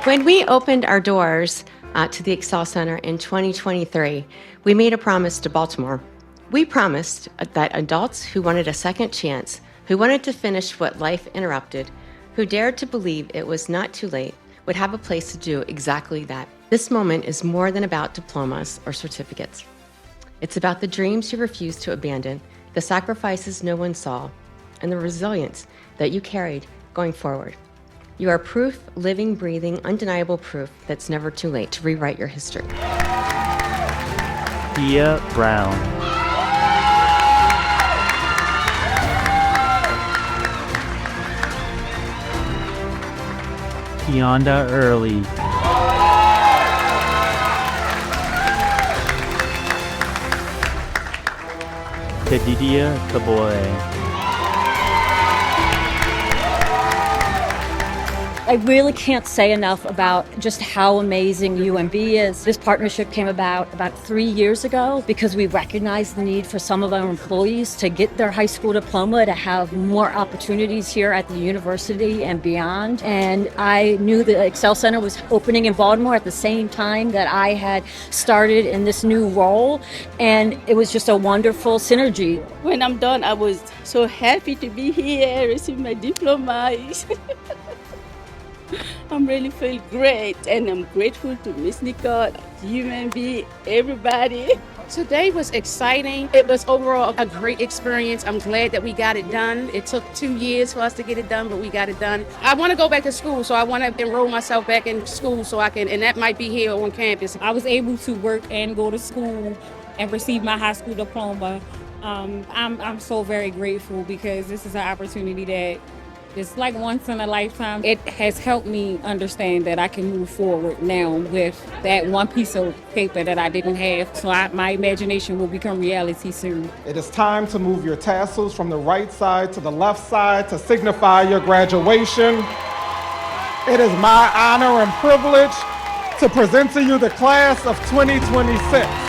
When we opened our doors to the Excel Center in 2023, we made a promise to Baltimore. We promised that adults who wanted a second chance, who wanted to finish what life interrupted, who dared to believe it was not too late, would have a place to do exactly that. This moment is more than about diplomas or certificates. It's about the dreams you refused to abandon, the sacrifices no one saw, and the resilience that you carried going forward. You are proof, living, breathing, undeniable proof that's never too late to rewrite your history. Thea Brown. Kionda Early. Kadidia Kaboy. I really can't say enough about just how amazing UMB is. This partnership came about 3 years ago because we recognized the need for some of our employees to get their high school diploma, to have more opportunities here at the university and beyond. And I knew the Excel Center was opening in Baltimore at the same time that I had started in this new role. And it was just a wonderful synergy. When I'm done, I was so happy to be here, receive my diploma. I'm really feel great, and I'm grateful to Miss Nicole, UMB, everybody. Today was exciting. It was overall a great experience. I'm glad that we got it done. It took 2 years for us to get it done, but we got it done. I want to go back to school, so I want to enroll myself back in school so I can, and that might be here on campus. I was able to work and go to school and receive my high school diploma. I'm so very grateful because this is an opportunity that it's like once in a lifetime. It has helped me understand that I can move forward now with that one piece of paper that I didn't have. So my imagination will become reality soon. It is time to move your tassels from the right side to the left side to signify your graduation. It is my honor and privilege to present to you the class of 2026.